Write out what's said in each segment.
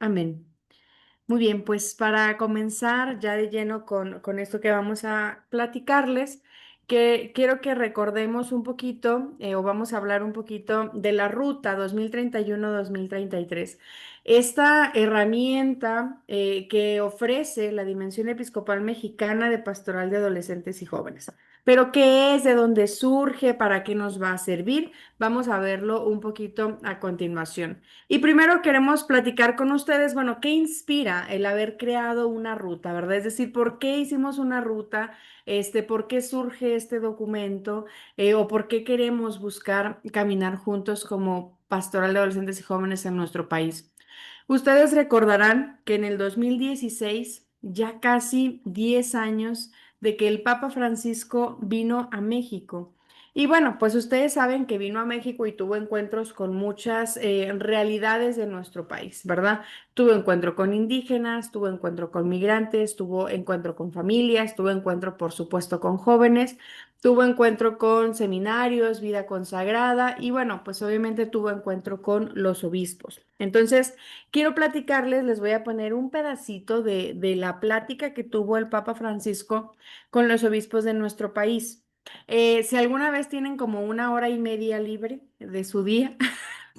Amén. Muy bien, pues para comenzar ya de lleno con esto que vamos a platicarles, que quiero que recordemos un poquito, o vamos a hablar un poquito de la ruta 2031-2033. Esta herramienta que ofrece la Dimensión Episcopal Mexicana de Pastoral de Adolescentes y Jóvenes. Pero ¿qué es? ¿De dónde surge? ¿Para qué nos va a servir? Vamos a verlo un poquito a continuación. Y primero queremos platicar con ustedes, bueno, ¿qué inspira el haber creado una ruta, verdad? Es decir, ¿por qué hicimos una ruta? ¿Por qué surge este documento? ¿O por qué queremos buscar caminar juntos como pastoral de adolescentes y jóvenes en nuestro país? Ustedes recordarán que en el 2016, ya casi 10 años de que el Papa Francisco vino a México. Y bueno, pues ustedes saben que vino a México y tuvo encuentros con muchas realidades de nuestro país, ¿verdad? Tuvo encuentro con indígenas, tuvo encuentro con migrantes, tuvo encuentro con familias, tuvo encuentro, por supuesto, con jóvenes, tuvo encuentro con seminarios, vida consagrada y bueno, pues obviamente tuvo encuentro con los obispos. Entonces, quiero platicarles, les voy a poner un pedacito de la plática que tuvo el Papa Francisco con los obispos de nuestro país. Si alguna vez tienen como una hora y media libre de su día,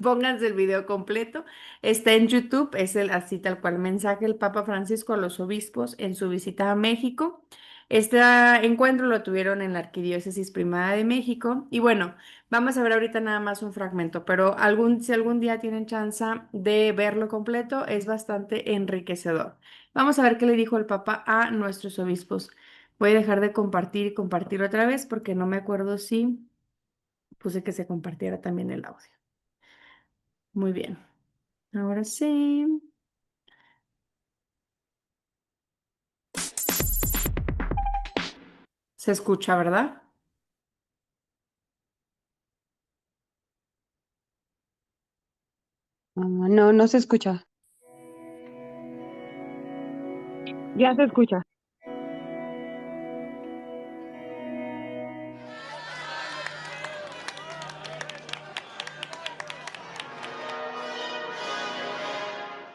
pónganse el video completo. Está en YouTube, es el así tal cual mensaje del Papa Francisco a los obispos en su visita a México. Este encuentro lo tuvieron en la Arquidiócesis Primada de México. Y bueno, vamos a ver ahorita nada más un fragmento, pero si algún día tienen chance de verlo completo, es bastante enriquecedor. Vamos a ver qué le dijo el Papa a nuestros obispos. Voy a dejar de compartir y compartir otra vez porque no me acuerdo si puse que se compartiera también el audio. Muy bien. Ahora sí. Se escucha, ¿verdad? No, no se escucha. Ya se escucha.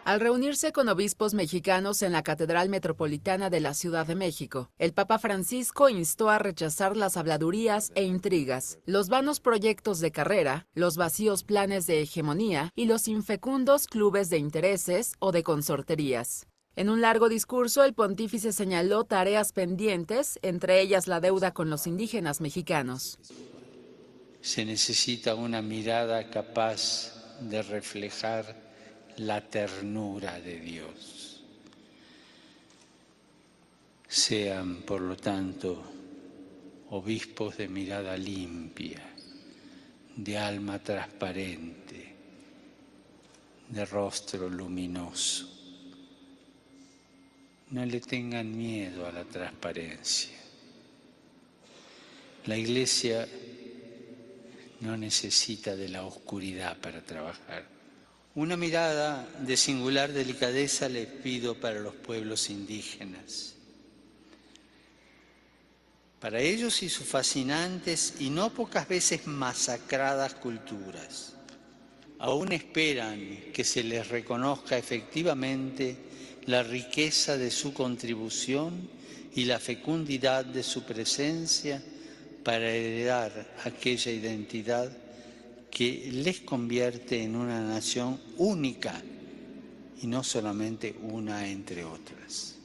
Al reunirse con obispos mexicanos en la Catedral Metropolitana de la Ciudad de México, el Papa Francisco instó a rechazar las habladurías e intrigas, los vanos proyectos de carrera, los vacíos planes de hegemonía y los infecundos clubes de intereses o de consorterías. En un largo discurso, el pontífice señaló tareas pendientes, entre ellas la deuda con los indígenas mexicanos. Se necesita una mirada capaz de reflejar la ternura de Dios. Sean, por lo tanto, obispos de mirada limpia, de alma transparente, de rostro luminoso. No le tengan miedo a la transparencia. La Iglesia no necesita de la oscuridad para trabajar. Una mirada de singular delicadeza les pido para los pueblos indígenas. Para ellos y sus fascinantes y no pocas veces masacradas culturas. Aún esperan que se les reconozca efectivamente la riqueza de su contribución y la fecundidad de su presencia para heredar aquella identidad que les convierte en una nación única y no solamente una entre otras.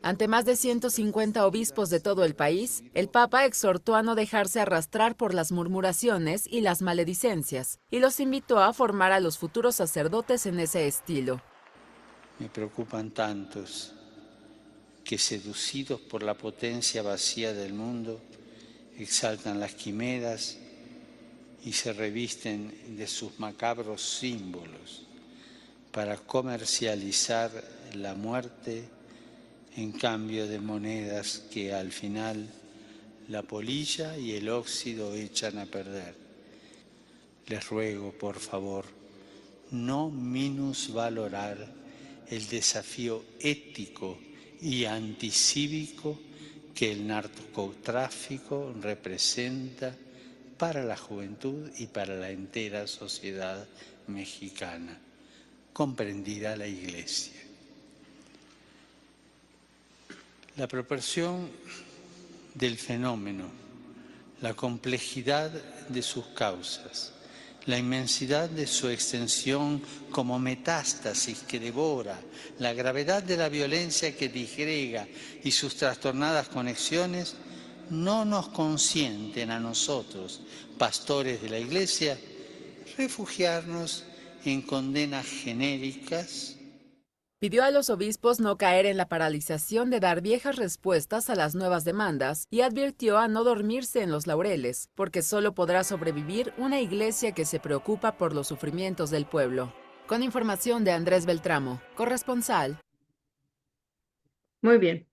Ante más de 150 obispos de todo el país, el Papa exhortó a no dejarse arrastrar por las murmuraciones y las maledicencias, y los invitó a formar a los futuros sacerdotes en ese estilo. Me preocupan tantos que, seducidos por la potencia vacía del mundo, exaltan las quimeras y se revisten de sus macabros símbolos para comercializar la muerte en cambio de monedas que al final la polilla y el óxido echan a perder. Les ruego, por favor, no minusvalorar el desafío ético y anticívico que el narcotráfico representa para la juventud y para la entera sociedad mexicana. comprendida la Iglesia. La proporción del fenómeno, la complejidad de sus causas, la inmensidad de su extensión como metástasis que devora, la gravedad de la violencia que disgrega y sus trastornadas conexiones no nos consienten a nosotros, pastores de la Iglesia, refugiarnos en condenas genéricas. Pidió a los obispos no caer en la paralización de dar viejas respuestas a las nuevas demandas y advirtió a no dormirse en los laureles, porque solo podrá sobrevivir una iglesia que se preocupa por los sufrimientos del pueblo. Con información de Andrés Beltramo, corresponsal. Muy bien.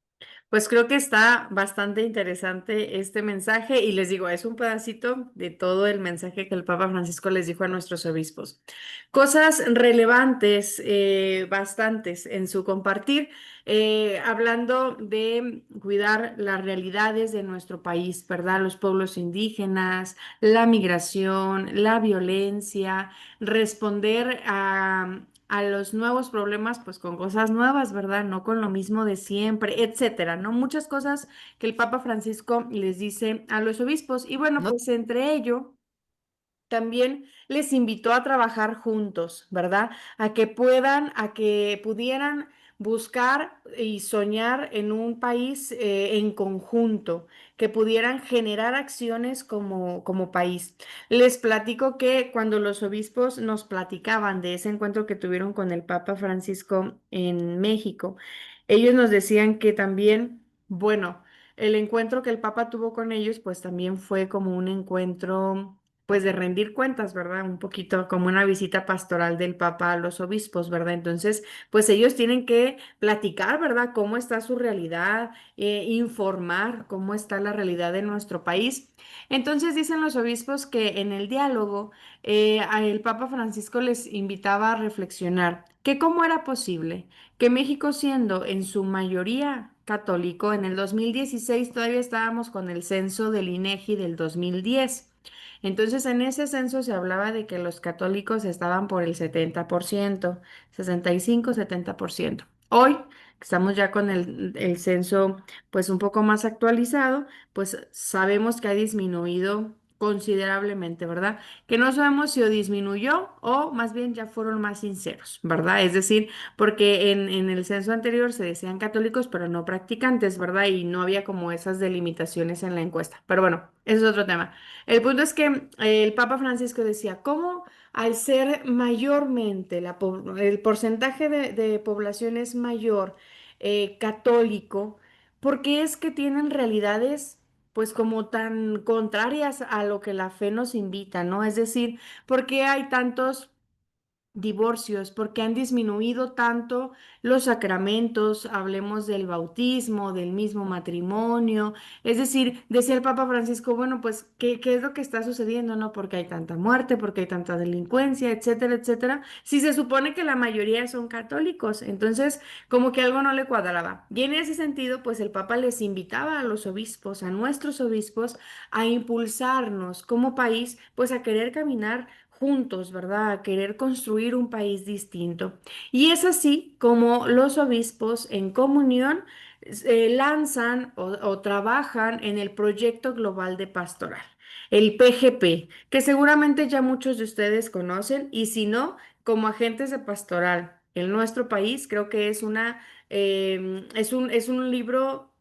Pues creo que está bastante interesante este mensaje y les digo, es un pedacito de todo el mensaje que el Papa Francisco les dijo a nuestros obispos. Cosas relevantes, bastantes en su compartir, hablando de cuidar las realidades de nuestro país, ¿verdad? Los pueblos indígenas, la migración, la violencia, responder a los nuevos problemas, pues con cosas nuevas, ¿verdad? No con lo mismo de siempre, etcétera, ¿no? Muchas cosas que el Papa Francisco les dice a los obispos. Y bueno, No pues entre ello también les invitó a trabajar juntos, ¿verdad? A que pudieran buscar y soñar en un país en conjunto, que pudieran generar acciones como país. Les platico que cuando los obispos nos platicaban de ese encuentro que tuvieron con el Papa Francisco en México, ellos nos decían que también, bueno, el encuentro que el Papa tuvo con ellos, pues también fue como un encuentro pues de rendir cuentas, ¿verdad? Un poquito como una visita pastoral del Papa a los obispos, ¿verdad? Entonces, pues ellos tienen que platicar, ¿verdad? Cómo está su realidad, informar cómo está la realidad de nuestro país. Entonces, dicen los obispos que en el diálogo, el Papa Francisco les invitaba a reflexionar que cómo era posible que México, siendo en su mayoría católico, en el 2016 todavía estábamos con el censo del INEGI del 2010. Entonces, en ese censo se hablaba de que los católicos estaban por el 70%, 65, 70%. Hoy, que estamos ya con el censo pues un poco más actualizado, pues sabemos que ha disminuido considerablemente, ¿verdad? Que no sabemos si o disminuyó o más bien ya fueron más sinceros, ¿verdad? Es decir, porque en el censo anterior se decían católicos, pero no practicantes, ¿verdad? Y no había como esas delimitaciones en la encuesta. Pero bueno, ese es otro tema. El punto es que el Papa Francisco decía, ¿cómo al ser mayormente el porcentaje de población es mayor católico, porque es que tienen realidades pues como tan contrarias a lo que la fe nos invita, ¿no? Es decir, ¿por qué hay tantos divorcios? Porque han disminuido tanto los sacramentos? Hablemos del bautismo, del mismo matrimonio. Es decir, decía el Papa Francisco, bueno, pues, ¿qué es lo que está sucediendo, no? Porque hay tanta muerte, porque hay tanta delincuencia, etcétera, etcétera. Si se supone que la mayoría son católicos, entonces como que algo no le cuadraba. Y en ese sentido, pues el Papa les invitaba a los obispos, a nuestros obispos, a impulsarnos como país, pues a querer caminar juntos, ¿verdad? A querer construir un país distinto. Y es así como los obispos en comunión lanzan o trabajan en el proyecto global de pastoral, el PGP, que seguramente ya muchos de ustedes conocen, y si no, como agentes de pastoral en nuestro país, creo que es un libro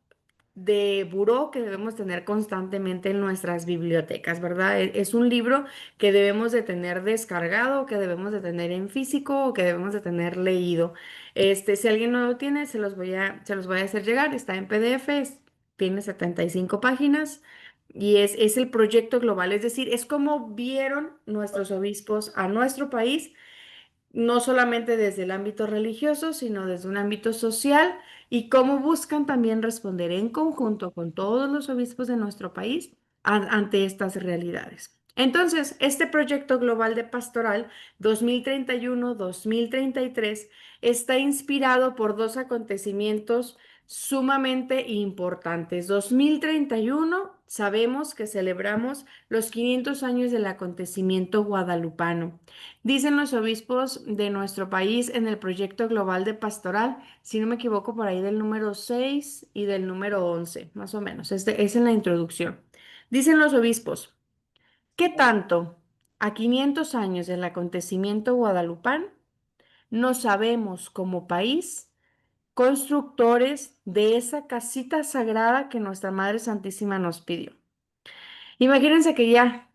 de buró que debemos tener constantemente en nuestras bibliotecas, ¿verdad? Es un libro que debemos de tener descargado, que debemos de tener en físico o que debemos de tener leído. Si alguien no lo tiene, se los voy a hacer llegar. Está en PDF, tiene 75 páginas y es el proyecto global. Es decir, es como vieron nuestros obispos a nuestro país, no solamente desde el ámbito religioso, sino desde un ámbito social, y cómo buscan también responder en conjunto con todos los obispos de nuestro país ante estas realidades. Entonces, este proyecto global de pastoral 2031-2033 está inspirado por dos acontecimientos sumamente importantes. 2031 sabemos que celebramos los 500 años del acontecimiento guadalupano. Dicen los obispos de nuestro país en el proyecto global de pastoral, si no me equivoco, por ahí del número 6 y del número 11, más o menos. Este es en la introducción. Dicen los obispos, ¿qué tanto a 500 años del acontecimiento guadalupano no sabemos como país constructores de esa casita sagrada que nuestra Madre Santísima nos pidió? Imagínense que ya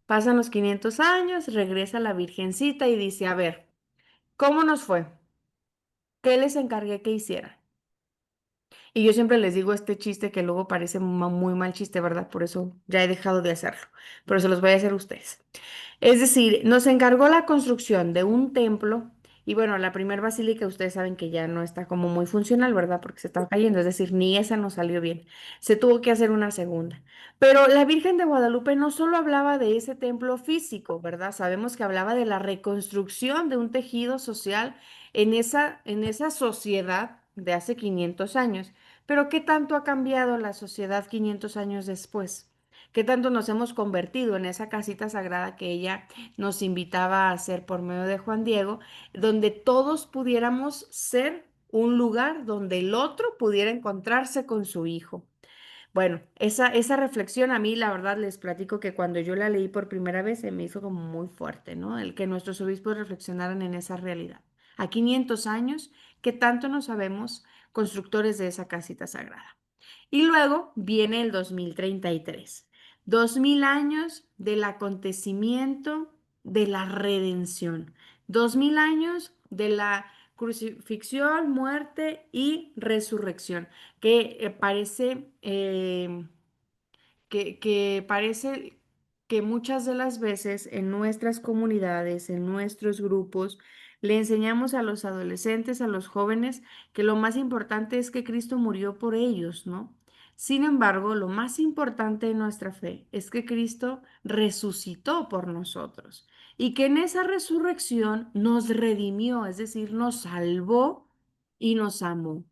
pasan los 500 años, regresa la Virgencita y dice, a ver, ¿cómo nos fue? ¿Qué les encargué que hicieran? Y yo siempre les digo este chiste que luego parece muy mal chiste, ¿verdad? Por eso ya he dejado de hacerlo, pero se los voy a hacer a ustedes. Es decir, nos encargó la construcción de un templo y bueno, la primera basílica ustedes saben que ya no está como muy funcional, ¿verdad? Porque se estaba cayendo, es decir, ni esa nos salió bien. Se tuvo que hacer una segunda. Pero la Virgen de Guadalupe no solo hablaba de ese templo físico, ¿verdad? Sabemos que hablaba de la reconstrucción de un tejido social en esa sociedad de hace 500 años. Pero ¿qué tanto ha cambiado la sociedad 500 años después? ¿Qué tanto nos hemos convertido en esa casita sagrada que ella nos invitaba a hacer por medio de Juan Diego, donde todos pudiéramos ser un lugar donde el otro pudiera encontrarse con su hijo? Bueno, esa reflexión a mí, la verdad, les platico que cuando yo la leí por primera vez se me hizo como muy fuerte, ¿no? El que nuestros obispos reflexionaran en esa realidad. A 500 años, ¿qué tanto nos sabemos constructores de esa casita sagrada? Y luego viene el 2033, 2000 años del acontecimiento de la redención, 2000 años de la crucifixión, muerte y resurrección, que parece que muchas de las veces en nuestras comunidades, en nuestros grupos, le enseñamos a los adolescentes, a los jóvenes, que lo más importante es que Cristo murió por ellos, ¿no? Sin embargo, lo más importante de nuestra fe es que Cristo resucitó por nosotros y que en esa resurrección nos redimió, es decir, nos salvó y nos amó.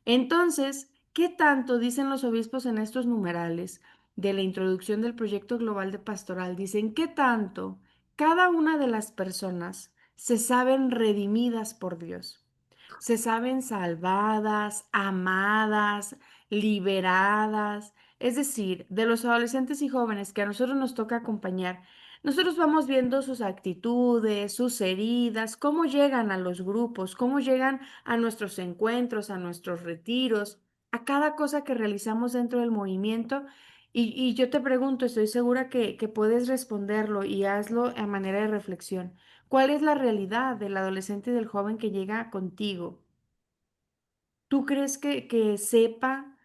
Entonces, ¿qué tanto dicen los obispos en estos numerales de la introducción del proyecto global de pastoral? Dicen qué tanto cada una de las personas se saben redimidas por Dios, se saben salvadas, amadas, liberadas. Es decir, de los adolescentes y jóvenes que a nosotros nos toca acompañar, nosotros vamos viendo sus actitudes, sus heridas, cómo llegan a los grupos, cómo llegan a nuestros encuentros, a nuestros retiros, a cada cosa que realizamos dentro del movimiento. Y yo te pregunto, estoy segura que puedes responderlo y hazlo a manera de reflexión. ¿Cuál es la realidad del adolescente y del joven que llega contigo? ¿Tú crees que sepa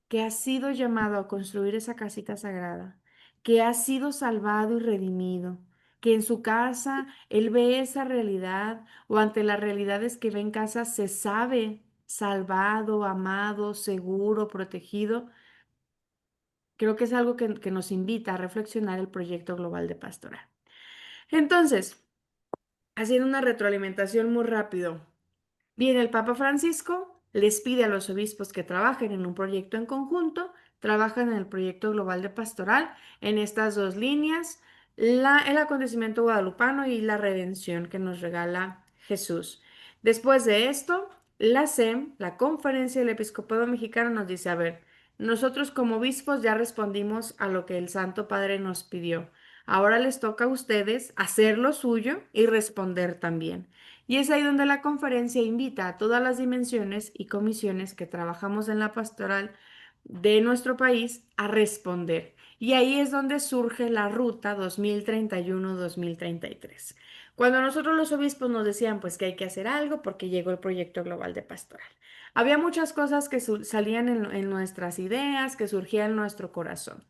que ha sido llamado a construir esa casita sagrada, que ha sido salvado y redimido, que en su casa él ve esa realidad o ante las realidades que ve en casa se sabe salvado, amado, seguro, protegido? Creo que es algo que nos invita a reflexionar el proyecto global de pastoral. Entonces, haciendo una retroalimentación muy rápido. Bien, el Papa Francisco les pide a los obispos que trabajen en un proyecto en conjunto, trabajan en el proyecto global de pastoral, en estas dos líneas, el acontecimiento guadalupano y la redención que nos regala Jesús. Después de esto, la SEM, la Conferencia del Episcopado Mexicano, nos dice, a ver, nosotros como obispos ya respondimos a lo que el Santo Padre nos pidió. Ahora les toca a ustedes hacer lo suyo y responder también. Y es ahí donde la conferencia invita a todas las dimensiones y comisiones que trabajamos en la pastoral de nuestro país a responder. Y ahí es donde surge la ruta 2031-2033. Cuando nosotros los obispos nos decían pues que hay que hacer algo porque llegó el proyecto global de pastoral. Había muchas cosas que salían en nuestras ideas, que surgían en nuestro corazón.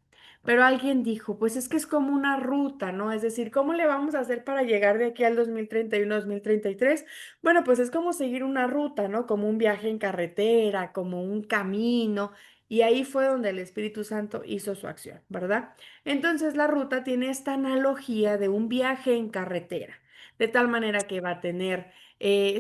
Pero alguien dijo, pues es que es como una ruta, ¿no? Es decir, ¿cómo le vamos a hacer para llegar de aquí al 2031-2033? Bueno, pues es como seguir una ruta, ¿no? Como un viaje en carretera, como un camino. Y ahí fue donde el Espíritu Santo hizo su acción, ¿verdad? Entonces la ruta tiene esta analogía de un viaje en carretera. de tal manera que va a tener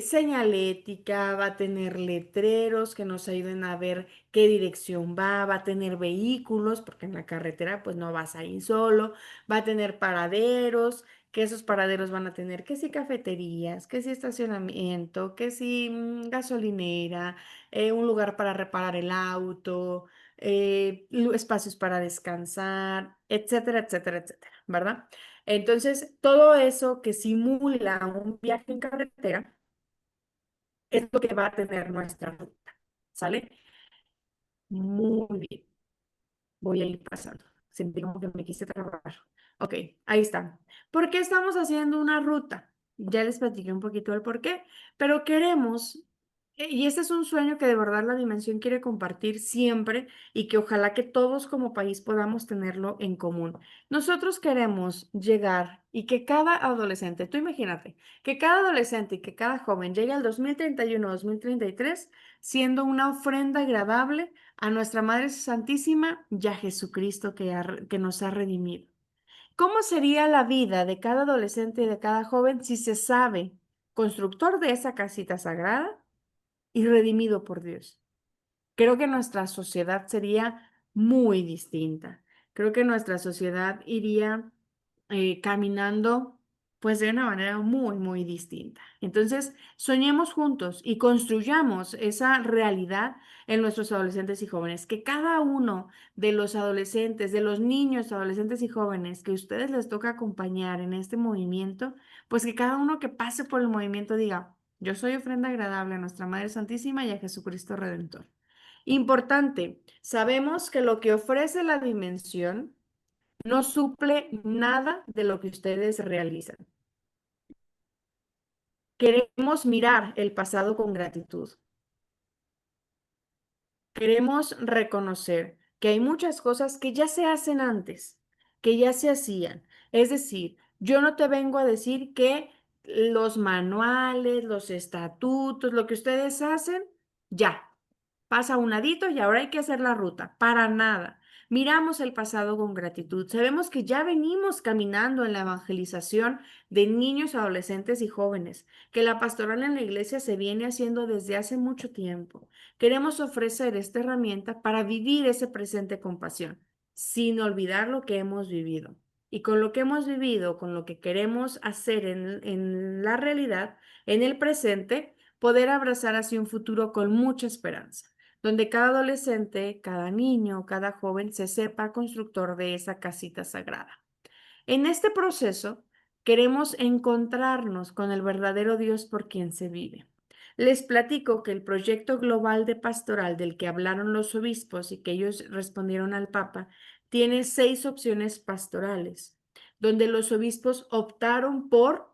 señalética, va a tener letreros que nos ayuden a ver qué dirección va a tener vehículos, porque en la carretera pues no vas a ir solo, va a tener paraderos, que esos paraderos van a tener que si cafeterías, que si estacionamiento, que si gasolinera, un lugar para reparar el auto, espacios para descansar, etcétera, etcétera, etcétera, ¿verdad? Entonces, todo eso que simula un viaje en carretera es lo que va a tener nuestra ruta, ¿sale? Muy bien, voy a ir pasando. Sentí como que me quise trabajar. Ok, ahí está. ¿Por qué estamos haciendo una ruta? Ya les platiqué un poquito el por qué, pero queremos, y este es un sueño que de verdad la Dimensión quiere compartir siempre y que ojalá que todos como país podamos tenerlo en común. Nosotros queremos llegar y que cada adolescente, tú imagínate, que cada adolescente y que cada joven llegue al 2031, 2033 siendo una ofrenda agradable a nuestra Madre Santísima y a Jesucristo que nos ha redimido. ¿Cómo sería la vida de cada adolescente y de cada joven si se sabe constructor de esa casita sagrada y redimido por Dios? Creo que nuestra sociedad sería muy distinta. Creo que nuestra sociedad iría caminando pues de una manera muy, muy distinta. Entonces, soñemos juntos y construyamos esa realidad en nuestros adolescentes y jóvenes, que cada uno de los adolescentes, de los niños, adolescentes y jóvenes que a ustedes les toca acompañar en este movimiento, pues que cada uno que pase por el movimiento diga, yo soy ofrenda agradable a nuestra Madre Santísima y a Jesucristo Redentor. Importante, sabemos que lo que ofrece la dimensión no suple nada de lo que ustedes realizan. Queremos mirar el pasado con gratitud. Queremos reconocer que hay muchas cosas que ya se hacen antes, que ya se hacían. Es decir, yo no te vengo a decir que los manuales, los estatutos, lo que ustedes hacen, ya, pasa a un ladito y ahora hay que hacer la ruta. Para nada. Miramos el pasado con gratitud. Sabemos que ya venimos caminando en la evangelización de niños, adolescentes y jóvenes, que la pastoral en la iglesia se viene haciendo desde hace mucho tiempo. Queremos ofrecer esta herramienta para vivir ese presente con pasión, sin olvidar lo que hemos vivido. Y con lo que hemos vivido, con lo que queremos hacer en la realidad, en el presente, poder abrazar así un futuro con mucha esperanza, donde cada adolescente, cada niño, cada joven se sepa constructor de esa casita sagrada. En este proceso, queremos encontrarnos con el verdadero Dios por quien se vive. Les platico que el proyecto global de pastoral del que hablaron los obispos y que ellos respondieron al Papa tiene 6 opciones pastorales, donde los obispos optaron por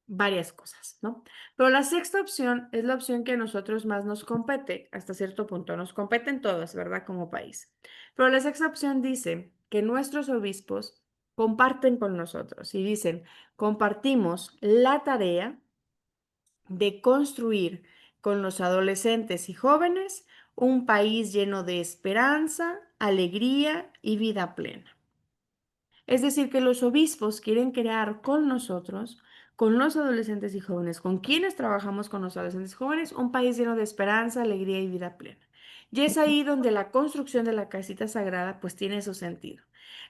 varias cosas, ¿no? Pero la sexta opción es la opción que a nosotros más nos compete, hasta cierto punto, nos competen todas, ¿verdad? Como país. Pero la sexta opción dice que nuestros obispos comparten con nosotros y dicen, compartimos la tarea de construir con los adolescentes y jóvenes un país lleno de esperanza, alegría y vida plena. Es decir, que los obispos quieren crear con nosotros, con los adolescentes y jóvenes, con quienes trabajamos con los adolescentes y jóvenes, un país lleno de esperanza, alegría y vida plena. Y es ahí donde la construcción de la casita sagrada pues tiene su sentido.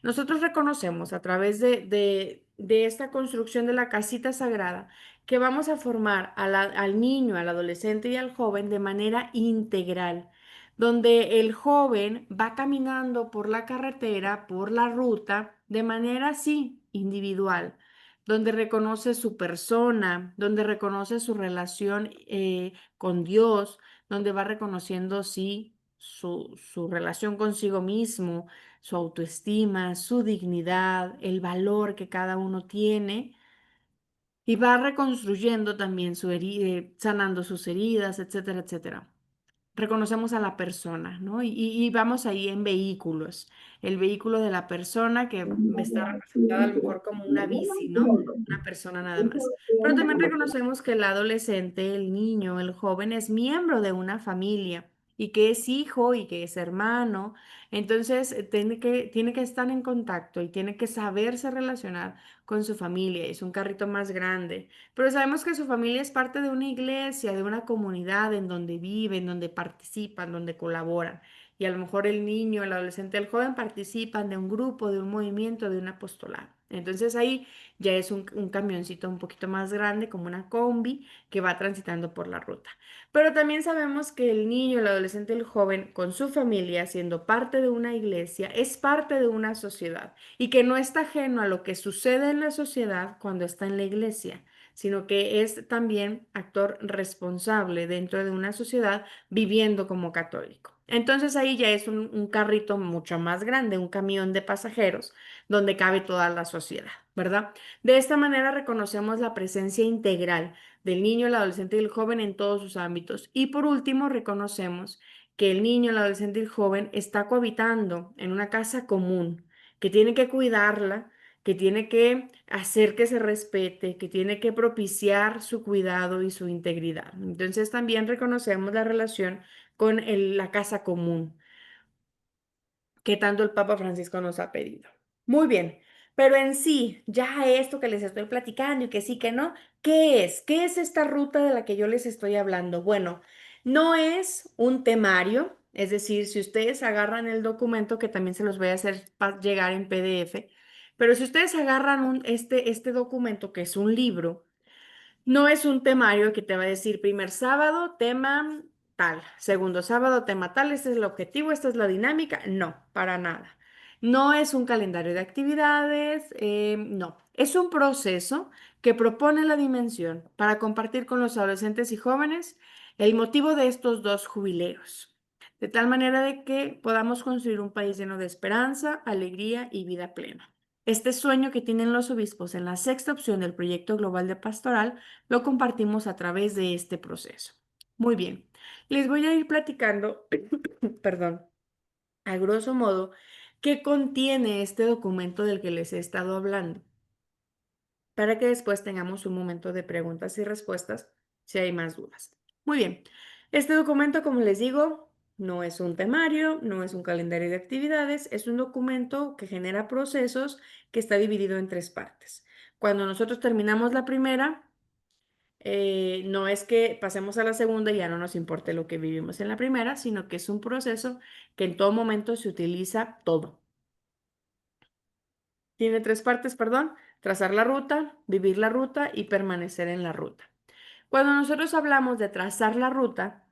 Nosotros reconocemos a través de esta construcción de la casita sagrada que vamos a formar al niño, al adolescente y al joven de manera integral, donde el joven va caminando por la carretera, por la ruta, de manera así, individual, donde reconoce su persona, donde reconoce su relación con Dios, donde va reconociendo, sí, su relación consigo mismo, su autoestima, su dignidad, el valor que cada uno tiene. Y va reconstruyendo también su herida, sanando sus heridas, etcétera, etcétera. Reconocemos a la persona, ¿no? Y vamos ahí en vehículos. El vehículo de la persona que está representada a lo mejor como una bici, ¿no? Una persona nada más. Pero también reconocemos que el adolescente, el niño, el joven es miembro de una familia y que es hijo y que es hermano. Entonces, tiene que estar en contacto y tiene que saberse relacionar con su familia. Es un carrito más grande, pero sabemos que su familia es parte de una iglesia, de una comunidad en donde viven, donde participan, donde colaboran. Y a lo mejor el niño, el adolescente, el joven participan de un grupo, de un movimiento, de un apostolado. Entonces ahí ya es un camioncito un poquito más grande, como una combi, que va transitando por la ruta. Pero también sabemos que el niño, el adolescente, el joven, con su familia, siendo parte de una iglesia, es parte de una sociedad y que no está ajeno a lo que sucede en la sociedad cuando está en la iglesia, sino que es también actor responsable dentro de una sociedad viviendo como católico. Entonces ahí ya es un carrito mucho más grande, un camión de pasajeros donde cabe toda la sociedad, ¿verdad? De esta manera reconocemos la presencia integral del niño, el adolescente y el joven en todos sus ámbitos. Y por último, reconocemos que el niño, el adolescente y el joven está cohabitando en una casa común, que tiene que cuidarla, que tiene que hacer que se respete, que tiene que propiciar su cuidado y su integridad. Entonces también reconocemos la relación con la casa común que tanto el Papa Francisco nos ha pedido. Muy bien, pero en sí, ya esto que les estoy platicando y que sí, que no, ¿qué es? ¿Qué es esta ruta de la que yo les estoy hablando? Bueno, no es un temario, es decir, si ustedes agarran el documento, que también se los voy a hacer llegar en PDF, pero si ustedes agarran este documento, que es un libro, no es un temario que te va a decir primer sábado, tema tal, segundo sábado, tema tal, este es el objetivo, esta es la dinámica. No, para nada. No es un calendario de actividades, no. Es un proceso que propone la dimensión para compartir con los adolescentes y jóvenes el motivo de estos dos jubileos, de tal manera de que podamos construir un país lleno de esperanza, alegría y vida plena. Este sueño que tienen los obispos en la sexta opción del proyecto global de pastoral lo compartimos a través de este proceso. Muy bien, les voy a ir platicando, perdón, a grosso modo, qué contiene este documento del que les he estado hablando, para que después tengamos un momento de preguntas y respuestas si hay más dudas. Muy bien, este documento, como les digo, no es un temario, no es un calendario de actividades, es un documento que genera procesos que está dividido en tres partes. Cuando nosotros terminamos la primera, no es que pasemos a la segunda y ya no nos importe lo que vivimos en la primera, sino que es un proceso que en todo momento se utiliza todo. Tiene tres partes, perdón: trazar la ruta, vivir la ruta y permanecer en la ruta. Cuando nosotros hablamos de trazar la ruta,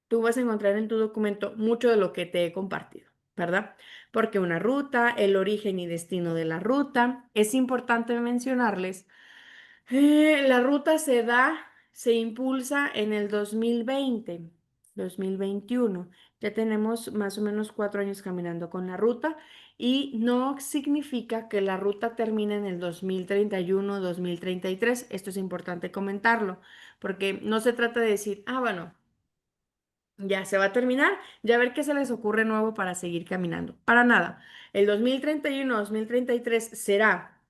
tú vas a encontrar en tu documento mucho de lo que te he compartido, ¿verdad? Porque una ruta, el origen y destino de la ruta, es importante mencionarles. La ruta se impulsa en el 2020, 2021. Ya tenemos más o menos 4 años caminando con la ruta y no significa que la ruta termine en el 2031, 2033. Esto es importante comentarlo, porque no se trata de decir, ah, bueno, ya se va a terminar, ya a ver qué se les ocurre nuevo para seguir caminando. Para nada. El 2031, 2033 será,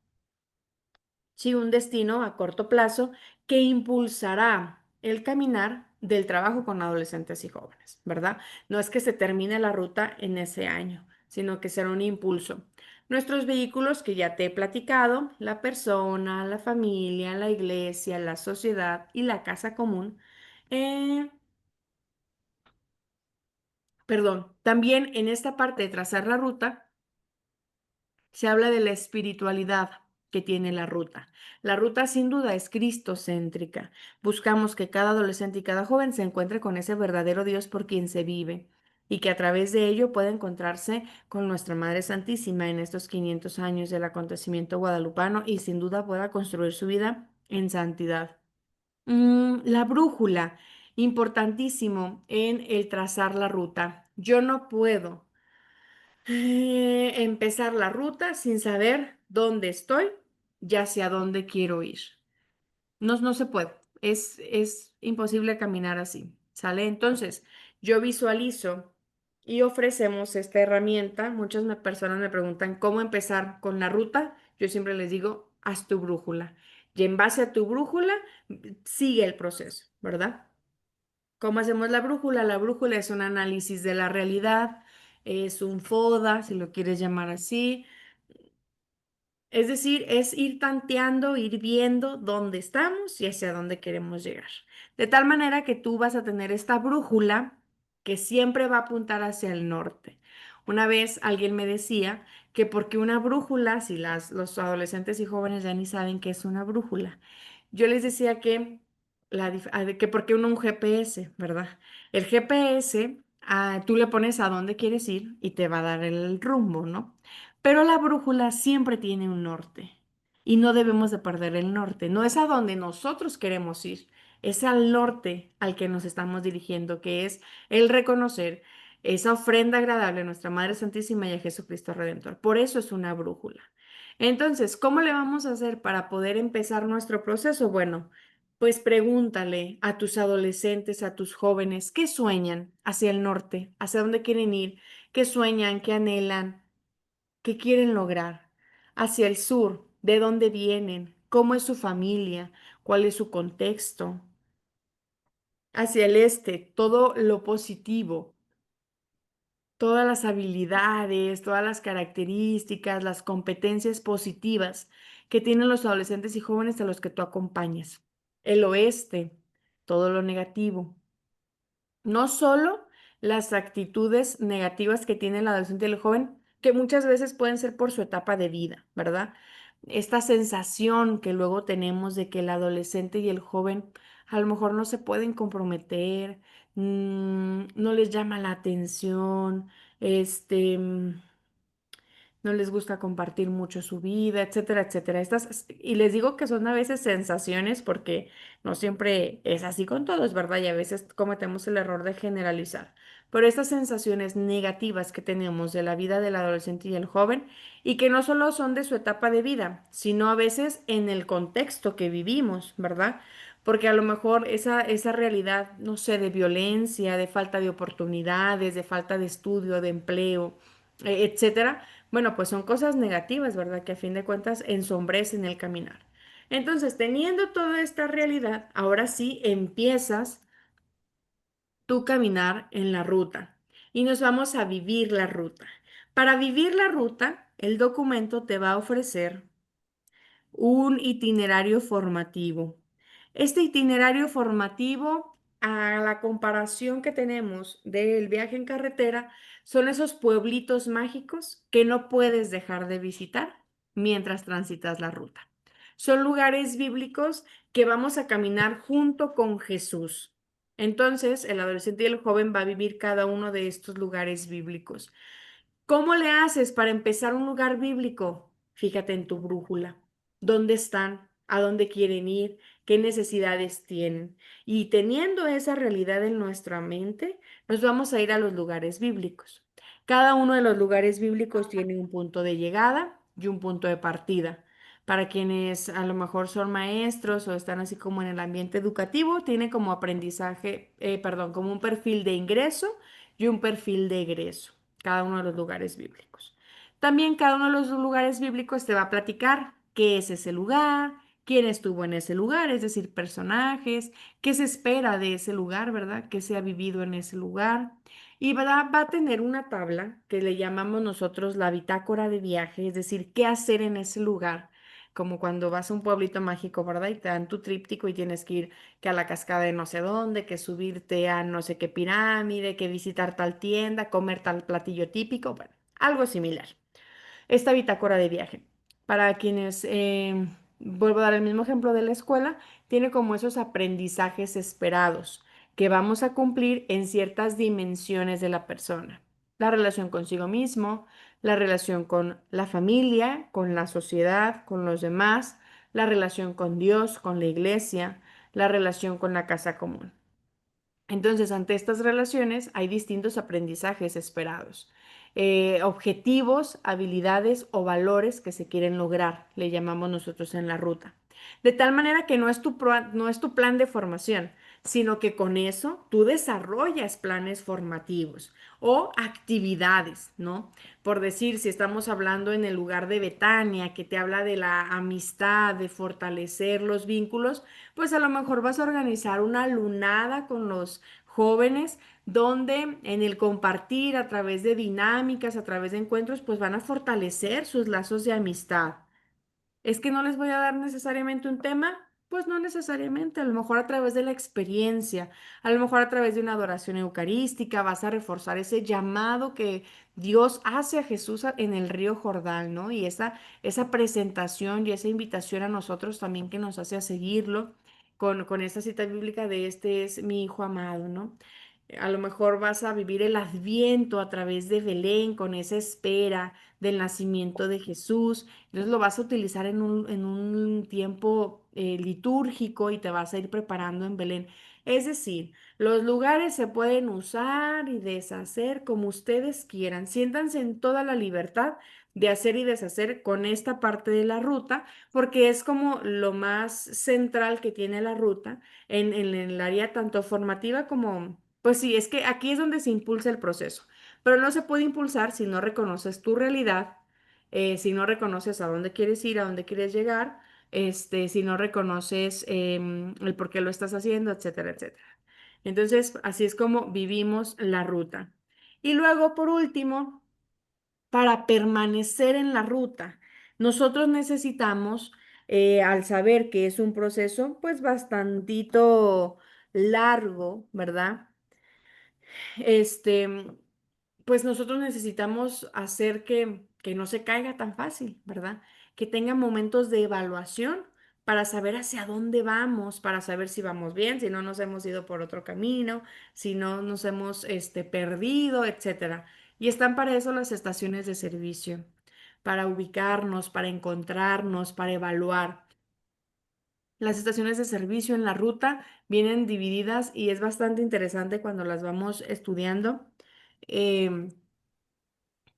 sí, un destino a corto plazo que impulsará el caminar del trabajo con adolescentes y jóvenes, ¿verdad? No es que se termine la ruta en ese año, sino que será un impulso. Nuestros vehículos que ya te he platicado, la persona, la familia, la iglesia, la sociedad y la casa común, eh, perdón, también en esta parte de trazar la ruta se habla de la espiritualidad que tiene la ruta. La ruta sin duda es cristocéntrica. Buscamos que cada adolescente y cada joven se encuentre con ese verdadero Dios por quien se vive y que a través de ello pueda encontrarse con nuestra Madre Santísima en estos 500 años del acontecimiento guadalupano y sin duda pueda construir su vida en santidad. La brújula, importantísimo en el trazar la ruta. Yo no puedo empezar la ruta sin saber dónde estoy y hacia dónde quiero ir. No, no se puede. Es imposible caminar así. ¿Sale? Entonces, yo visualizo y ofrecemos esta herramienta. Muchas personas me preguntan cómo empezar con la ruta. Yo siempre les digo, haz tu brújula. Y en base a tu brújula, sigue el proceso, ¿verdad? ¿Cómo hacemos la brújula? La brújula es un análisis de la realidad, es un FODA, si lo quieres llamar así. Es decir, es ir tanteando, ir viendo dónde estamos y hacia dónde queremos llegar. De tal manera que tú vas a tener esta brújula que siempre va a apuntar hacia el norte. Una vez alguien me decía que porque una brújula, si los adolescentes y jóvenes ya ni saben qué es una brújula, yo les decía que, que porque un GPS, ¿verdad? El GPS, tú le pones a dónde quieres ir y te va a dar el rumbo, ¿no? Pero la brújula siempre tiene un norte y no debemos de perder el norte. No es a donde nosotros queremos ir, es al norte al que nos estamos dirigiendo, que es el reconocer esa ofrenda agradable a nuestra Madre Santísima y a Jesucristo Redentor. Por eso es una brújula. Entonces, ¿cómo le vamos a hacer para poder empezar nuestro proceso? Bueno, pues pregúntale a tus adolescentes, a tus jóvenes, ¿qué sueñan hacia el norte? ¿Hacia dónde quieren ir? ¿Qué sueñan? ¿Qué anhelan? ¿Qué quieren lograr? Hacia el sur, ¿de dónde vienen? ¿Cómo es su familia? ¿Cuál es su contexto? Hacia el este, todo lo positivo, todas las habilidades, todas las características, las competencias positivas que tienen los adolescentes y jóvenes a los que tú acompañas. El oeste, todo lo negativo. No solo las actitudes negativas que tiene el adolescente y el joven, que muchas veces pueden ser por su etapa de vida, ¿verdad? Esta sensación que luego tenemos de que el adolescente y el joven a lo mejor no se pueden comprometer, no les llama la atención, este, no les gusta compartir mucho su vida, etcétera, etcétera. Y les digo que son a veces sensaciones porque no siempre es así con todos, ¿verdad? Y a veces cometemos el error de generalizar. Pero estas sensaciones negativas que tenemos de la vida del adolescente y el joven, y que no solo son de su etapa de vida, sino a veces en el contexto que vivimos, ¿verdad? Porque a lo mejor esa realidad, no sé, de violencia, de falta de oportunidades, de falta de estudio, de empleo, etcétera, bueno, pues son cosas negativas, ¿verdad? Que a fin de cuentas ensombrecen el caminar. Entonces, teniendo toda esta realidad, ahora sí empiezas tu caminar en la ruta y nos vamos a vivir la ruta. Para vivir la ruta, el documento te va a ofrecer un itinerario formativo. Este itinerario formativo, a la comparación que tenemos del viaje en carretera, son esos pueblitos mágicos que no puedes dejar de visitar mientras transitas la ruta. Son lugares bíblicos que vamos a caminar junto con Jesús. Entonces, el adolescente y el joven va a vivir cada uno de estos lugares bíblicos. ¿Cómo le haces para empezar un lugar bíblico? Fíjate en tu brújula. ¿Dónde están? ¿A dónde quieren ir? ¿Qué necesidades tienen? Y teniendo esa realidad en nuestra mente, nos vamos a ir a los lugares bíblicos. Cada uno de los lugares bíblicos tiene un punto de llegada y un punto de partida. Para quienes a lo mejor son maestros o están así como en el ambiente educativo, tiene como aprendizaje, perdón, como un perfil de ingreso y un perfil de egreso cada uno de los lugares bíblicos. También cada uno de los lugares bíblicos te va a platicar qué es ese lugar, quién estuvo en ese lugar, es decir, personajes, qué se espera de ese lugar, ¿verdad? ¿Qué se ha vivido en ese lugar? Y va a tener una tabla que le llamamos nosotros la bitácora de viaje, es decir, qué hacer en ese lugar, como cuando vas a un pueblito mágico, ¿verdad? Y te dan tu tríptico y tienes que ir que a la cascada de no sé dónde, que subirte a no sé qué pirámide, que visitar tal tienda, comer tal platillo típico, bueno, algo similar. Esta bitácora de viaje, para quienes, vuelvo a dar el mismo ejemplo de la escuela, tiene como esos aprendizajes esperados que vamos a cumplir en ciertas dimensiones de la persona. La relación consigo mismo, la relación con la familia, con la sociedad, con los demás, la relación con Dios, con la iglesia, la relación con la casa común. Entonces, ante estas relaciones hay distintos aprendizajes esperados, objetivos, habilidades o valores que se quieren lograr, le llamamos nosotros en la ruta. De tal manera que no es tu plan de formación, sino que con eso tú desarrollas planes formativos o actividades, ¿no? Por decir, si estamos hablando en el lugar de Betania, que te habla de la amistad, de fortalecer los vínculos, pues a lo mejor vas a organizar una lunada con jóvenes, donde en el compartir a través de dinámicas, a través de encuentros, pues van a fortalecer sus lazos de amistad. ¿Es que no les voy a dar necesariamente un tema? Pues no necesariamente, a lo mejor a través de la experiencia, a lo mejor a través de una adoración eucarística, vas a reforzar ese llamado que Dios hace a Jesús en el río Jordán, ¿no? Y esa presentación y esa invitación a nosotros también que nos hace a seguirlo con esta cita bíblica de este es mi hijo amado, ¿no? A lo mejor vas a vivir el Adviento a través de Belén con esa espera del nacimiento de Jesús. Entonces lo vas a utilizar en un tiempo litúrgico y te vas a ir preparando en Belén. Es decir, los lugares se pueden usar y deshacer como ustedes quieran. Siéntanse en toda la libertad de hacer y deshacer con esta parte de la ruta, porque es como lo más central que tiene la ruta en el área tanto formativa como, pues sí, es que aquí es donde se impulsa el proceso, pero no se puede impulsar si no reconoces tu realidad, si no reconoces a dónde quieres ir, a dónde quieres llegar, si no reconoces el por qué lo estás haciendo, etcétera, etcétera. Entonces, así es como vivimos la ruta. Y luego, por último, para permanecer en la ruta, nosotros necesitamos, al saber que es un proceso, pues bastantito largo, ¿verdad? Este, pues nosotros necesitamos hacer que no se caiga tan fácil, ¿verdad? Que tenga momentos de evaluación para saber hacia dónde vamos, para saber si vamos bien, si no nos hemos ido por otro camino, si no nos hemos perdido, etcétera. Y están para eso las estaciones de servicio, para ubicarnos, para encontrarnos, para evaluar. Las estaciones de servicio en la ruta vienen divididas y es bastante interesante cuando las vamos estudiando. Em,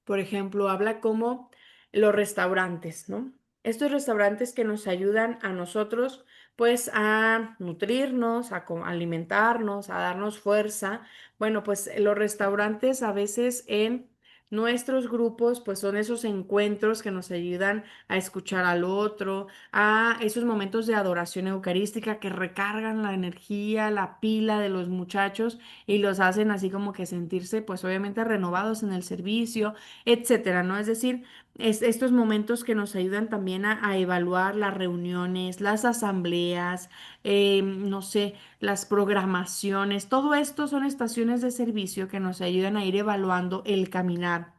por ejemplo, habla como los restaurantes, ¿no? Estos restaurantes que nos ayudan a nosotros, pues, a nutrirnos, a alimentarnos, a darnos fuerza. Bueno, pues los restaurantes a veces en nuestros grupos, pues son esos encuentros que nos ayudan a escuchar al otro, a esos momentos de adoración eucarística que recargan la energía, la pila de los muchachos y los hacen así como que sentirse, pues obviamente renovados en el servicio, etcétera, ¿no? Es decir, estos momentos que nos ayudan también a evaluar las reuniones, las asambleas, no sé, las programaciones, todo esto son estaciones de servicio que nos ayudan a ir evaluando el caminar.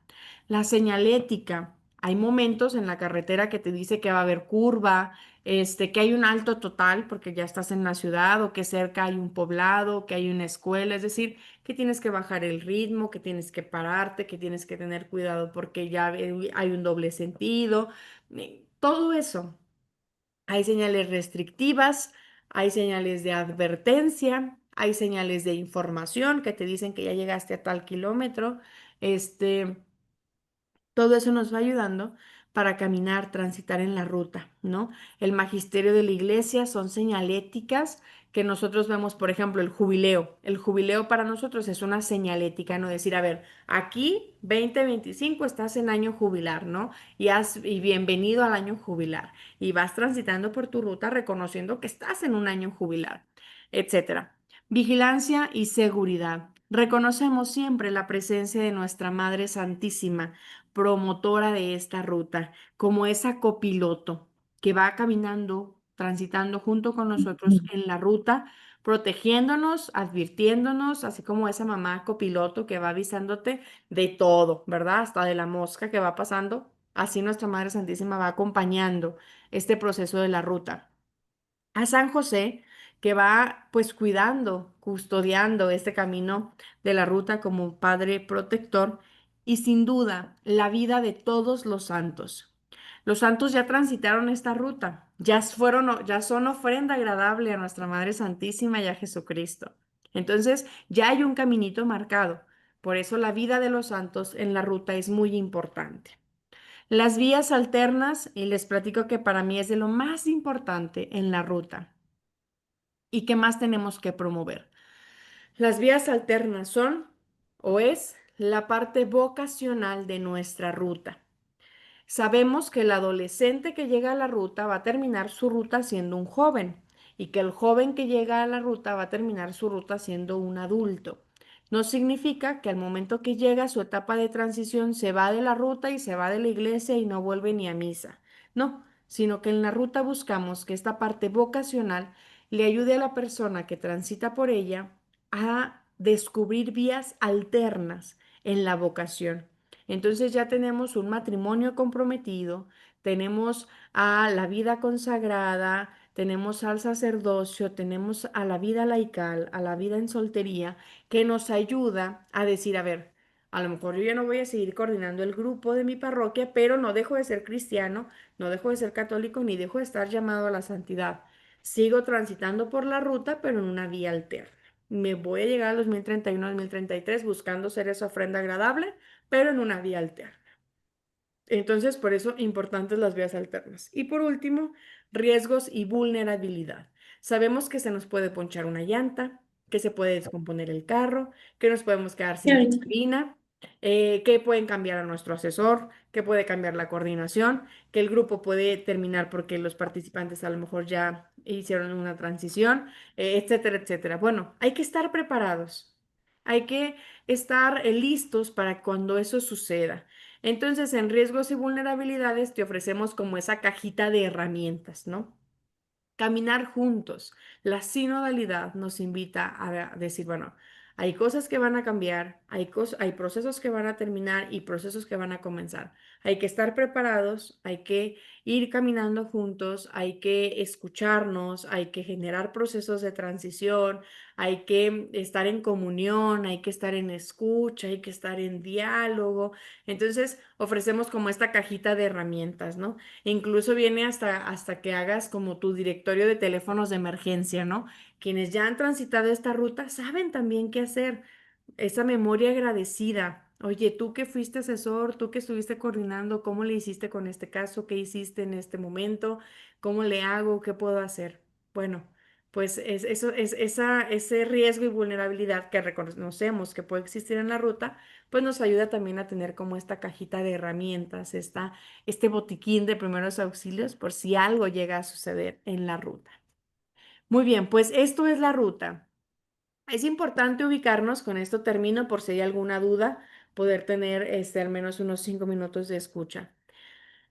La señalética. Hay momentos en la carretera que te dice que va a haber curva, que hay un alto total porque ya estás en la ciudad o que cerca hay un poblado, que hay una escuela, es decir, que tienes que bajar el ritmo, que tienes que pararte, que tienes que tener cuidado porque ya hay un doble sentido. Todo eso. Hay señales restrictivas, hay señales de advertencia, hay señales de información que te dicen que ya llegaste a tal kilómetro. Este, todo eso nos va ayudando para caminar, transitar en la ruta, ¿no? El magisterio de la iglesia son señaléticas que nosotros vemos, por ejemplo, el jubileo. El jubileo para nosotros es una señalética, ¿no? Decir, a ver, aquí 2025 estás en año jubilar, ¿no? Y bienvenido al año jubilar. Y vas transitando por tu ruta reconociendo que estás en un año jubilar, etcétera. Vigilancia y seguridad. Reconocemos siempre la presencia de nuestra Madre Santísima, promotora de esta ruta, como esa copiloto que va caminando, transitando junto con nosotros en la ruta, protegiéndonos, advirtiéndonos, así como esa mamá copiloto que va avisándote de todo, ¿verdad? Hasta de la mosca que va pasando. Así nuestra Madre Santísima va acompañando este proceso de la ruta. A San José, que va pues cuidando, custodiando este camino de la ruta como Padre protector y sin duda la vida de todos los santos. Los santos ya transitaron esta ruta, ya son ofrenda agradable a nuestra Madre Santísima y a Jesucristo. Entonces ya hay un caminito marcado. Por eso la vida de los santos en la ruta es muy importante. Las vías alternas, y les platico que para mí es de lo más importante en la ruta. ¿Y qué más tenemos que promover? Las vías alternas son o es la parte vocacional de nuestra ruta. Sabemos que el adolescente que llega a la ruta va a terminar su ruta siendo un joven y que el joven que llega a la ruta va a terminar su ruta siendo un adulto. No significa que al momento que llega a su etapa de transición se va de la ruta y se va de la iglesia y no vuelve ni a misa. No, sino que en la ruta buscamos que esta parte vocacional le ayude a la persona que transita por ella a descubrir vías alternas en la vocación. Entonces ya tenemos un matrimonio comprometido, tenemos a la vida consagrada, tenemos al sacerdocio, tenemos a la vida laical, a la vida en soltería, que nos ayuda a decir, a ver, a lo mejor yo ya no voy a seguir coordinando el grupo de mi parroquia, pero no dejo de ser cristiano, no dejo de ser católico, ni dejo de estar llamado a la santidad. Sigo transitando por la ruta, pero en una vía alterna. Me voy a llegar al 2031, 2033 buscando ser esa ofrenda agradable, pero en una vía alterna. Entonces, por eso, importantes las vías alternas. Y por último, riesgos y vulnerabilidad. Sabemos que se nos puede ponchar una llanta, que se puede descomponer el carro, que nos podemos quedar sin gasolina, que pueden cambiar a nuestro asesor, que puede cambiar la coordinación, que el grupo puede terminar porque los participantes a lo mejor ya hicieron una transición, etcétera, etcétera. Bueno, hay que estar preparados. Hay que estar listos para cuando eso suceda. Entonces, en riesgos y vulnerabilidades te ofrecemos como esa cajita de herramientas, ¿no? Caminar juntos. La sinodalidad nos invita a decir, bueno, hay cosas que van a cambiar, hay procesos que van a terminar y procesos que van a comenzar. Hay que estar preparados, hay que ir caminando juntos, hay que escucharnos, hay que generar procesos de transición, hay que estar en comunión, hay que estar en escucha, hay que estar en diálogo. Entonces, ofrecemos como esta cajita de herramientas, ¿no? Incluso viene hasta que hagas como tu directorio de teléfonos de emergencia, ¿no? Quienes ya han transitado esta ruta saben también qué hacer. Esa memoria agradecida. Oye, tú que fuiste asesor, tú que estuviste coordinando, ¿cómo le hiciste con este caso? ¿Qué hiciste en este momento? ¿Cómo le hago? ¿Qué puedo hacer? Bueno, pues ese riesgo y vulnerabilidad que reconocemos que puede existir en la ruta, pues nos ayuda también a tener como esta cajita de herramientas, este botiquín de primeros auxilios por si algo llega a suceder en la ruta. Muy bien, pues esto es la ruta. Es importante ubicarnos, con esto termino por si hay alguna duda, poder tener al menos unos 5 minutos de escucha.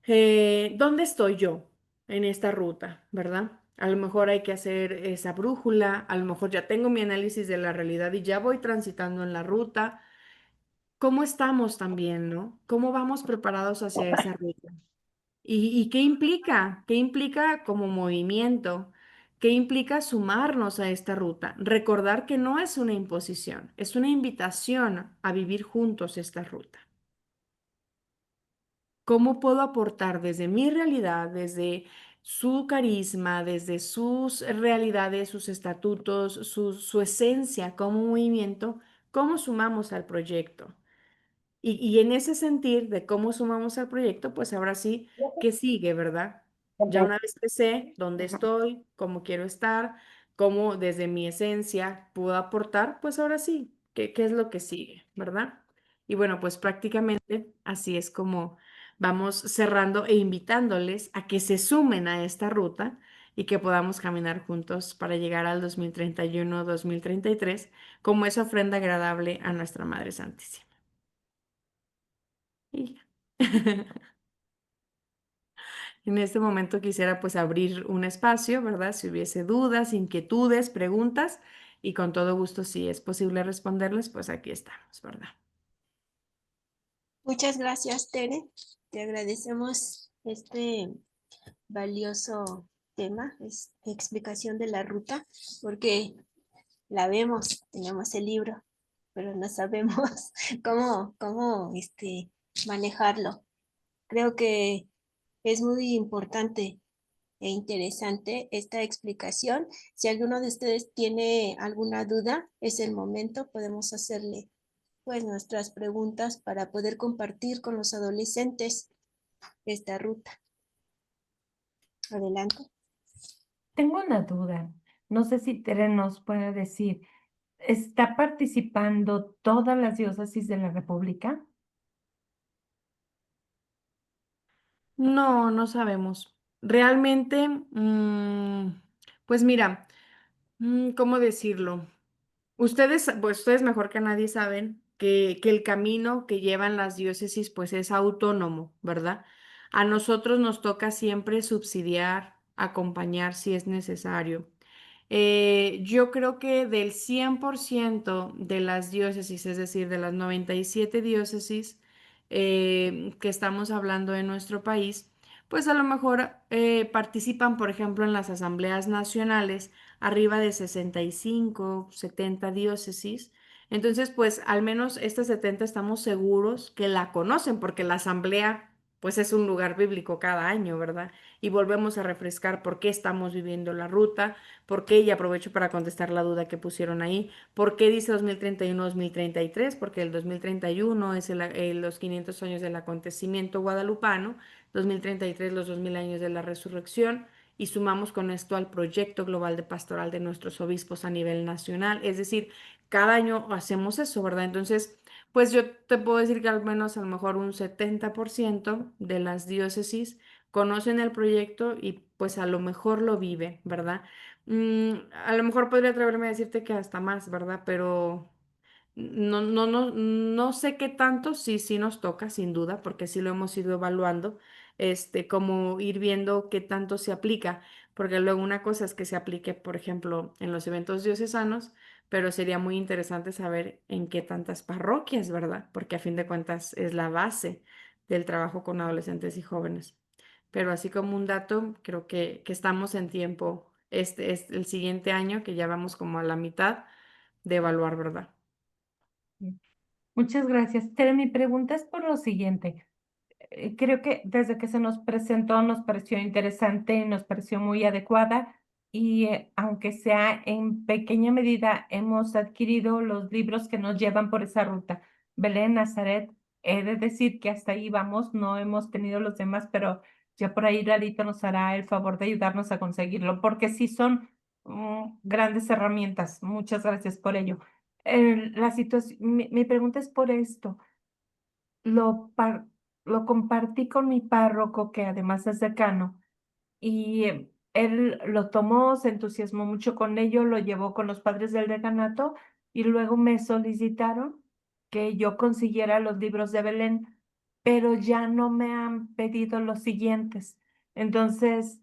¿Dónde estoy yo en esta ruta, verdad? A lo mejor hay que hacer esa brújula, a lo mejor ya tengo mi análisis de la realidad y ya voy transitando en la ruta. ¿Cómo estamos también, no? ¿Cómo vamos preparados hacia esa ruta? ¿Y qué implica? ¿Qué implica como movimiento? ¿Qué implica sumarnos a esta ruta? Recordar que no es una imposición, es una invitación a vivir juntos esta ruta. ¿Cómo puedo aportar desde mi realidad, desde su carisma, desde sus realidades, sus estatutos, su esencia como movimiento? ¿Cómo sumamos al proyecto? Y en ese sentir de cómo sumamos al proyecto, pues ahora sí, ¿qué sigue, verdad? Ya una vez que sé dónde estoy, cómo quiero estar, cómo desde mi esencia puedo aportar, pues ahora sí, ¿qué es lo que sigue, verdad? Y bueno, pues prácticamente así es como vamos cerrando e invitándoles a que se sumen a esta ruta y que podamos caminar juntos para llegar al 2031, 2033 como esa ofrenda agradable a nuestra Madre Santísima. Y ya. En este momento quisiera pues abrir un espacio, ¿verdad? Si hubiese dudas, inquietudes, preguntas, y con todo gusto, si es posible responderles, pues aquí estamos, ¿verdad? Muchas gracias, Tere. Te agradecemos este valioso tema, explicación de la ruta, porque la vemos, tenemos el libro, pero no sabemos cómo manejarlo. Creo que es muy importante e interesante esta explicación. Si alguno de ustedes tiene alguna duda, es el momento, podemos hacerle pues nuestras preguntas para poder compartir con los adolescentes esta ruta. Adelante. Tengo una duda. No sé si Tere nos puede decir, ¿está participando todas las diócesis de la República? No, no sabemos. Realmente, Pues mira, ¿cómo decirlo? Ustedes, pues ustedes mejor que nadie saben que el camino que llevan las diócesis pues es autónomo, ¿verdad? A nosotros nos toca siempre subsidiar, acompañar si es necesario. Yo creo que del 100% de las diócesis, es decir, de las 97 diócesis que estamos hablando en nuestro país, pues a lo mejor participan, por ejemplo, en las asambleas nacionales arriba de 65, 70 diócesis. Entonces, pues al menos estas 70 estamos seguros que la conocen, porque la asamblea, pues es un lugar bíblico cada año, ¿verdad? Y volvemos a refrescar por qué estamos viviendo la ruta, por qué, y aprovecho para contestar la duda que pusieron ahí, por qué dice 2031-2033, porque el 2031 es los 500 años del acontecimiento guadalupano, 2033 los 2000 años de la resurrección y sumamos con esto al proyecto global de pastoral de nuestros obispos a nivel nacional. Es decir, cada año hacemos eso, ¿verdad? Entonces, pues yo te puedo decir que al menos a lo mejor un 70% de las diócesis conocen el proyecto y pues a lo mejor lo viven, ¿verdad? A lo mejor podría atreverme a decirte que hasta más, ¿verdad? Pero no sé qué tanto, sí, sí nos toca, sin duda, porque sí lo hemos ido evaluando, como ir viendo qué tanto se aplica, porque luego una cosa es que se aplique, por ejemplo, en los eventos diocesanos, pero sería muy interesante saber en qué tantas parroquias, ¿verdad? Porque a fin de cuentas es la base del trabajo con adolescentes y jóvenes. Pero así como un dato, creo que estamos en tiempo, este es el siguiente año, que ya vamos como a la mitad de evaluar, ¿verdad? Muchas gracias. Tere, mi pregunta es por lo siguiente. Creo que desde que se nos presentó nos pareció interesante, nos pareció muy adecuada y aunque sea en pequeña medida hemos adquirido los libros que nos llevan por esa ruta. Belén, Nazaret, he de decir que hasta ahí vamos, no hemos tenido los demás, pero ya por ahí Lalito nos hará el favor de ayudarnos a conseguirlo, porque sí son grandes herramientas. Muchas gracias por ello. La situación, mi pregunta es por esto. Lo, par- lo compartí con mi párroco, que además es decano, y él lo tomó, se entusiasmó mucho con ello, lo llevó con los padres del decanato y luego me solicitaron que yo consiguiera los libros de Belén, pero ya no me han pedido los siguientes. Entonces,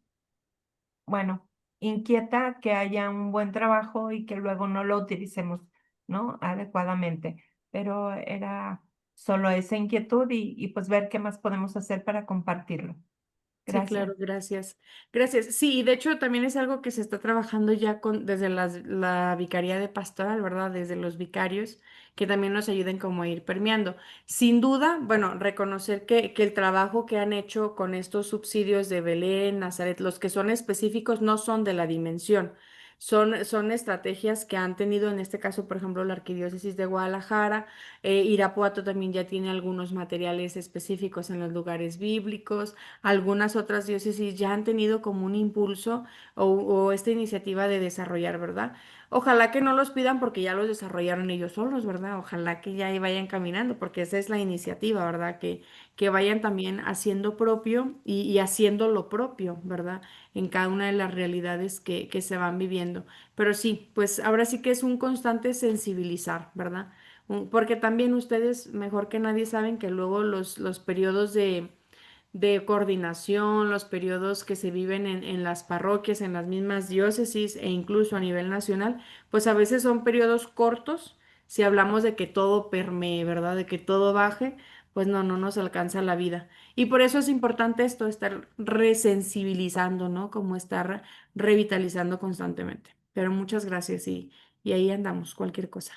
bueno, inquieta que haya un buen trabajo y que luego no lo utilicemos, ¿no? Adecuadamente. Pero era solo esa inquietud y pues ver qué más podemos hacer para compartirlo. Sí, Gracias. claro, gracias. Gracias. Sí, y de hecho también es algo que se está trabajando ya desde la Vicaría de Pastoral, ¿verdad? Desde los vicarios, que también nos ayuden como a ir permeando. Sin duda, bueno, reconocer que el trabajo que han hecho con estos subsidios de Belén, Nazaret, los que son específicos no son de la dimensión. Son estrategias que han tenido, en este caso, por ejemplo, la Arquidiócesis de Guadalajara. Irapuato también ya tiene algunos materiales específicos en los lugares bíblicos. Algunas otras diócesis ya han tenido como un impulso o esta iniciativa de desarrollar, ¿verdad? Ojalá que no los pidan porque ya los desarrollaron ellos solos, ¿verdad? Ojalá que ya ahí vayan caminando porque esa es la iniciativa, ¿verdad? Que vayan también haciendo propio y haciendo lo propio, ¿verdad? En cada una de las realidades que se van viviendo. Pero sí, pues ahora sí que es un constante sensibilizar, ¿verdad? Porque también ustedes, mejor que nadie, saben que luego los periodos de coordinación, los periodos que se viven en las parroquias, en las mismas diócesis e incluso a nivel nacional, pues a veces son periodos cortos. Si hablamos de que todo permee, ¿verdad? De que todo baje, pues no nos alcanza la vida. Y por eso es importante esto, estar resensibilizando, ¿no? Como estar revitalizando constantemente. Pero muchas gracias y ahí andamos, cualquier cosa.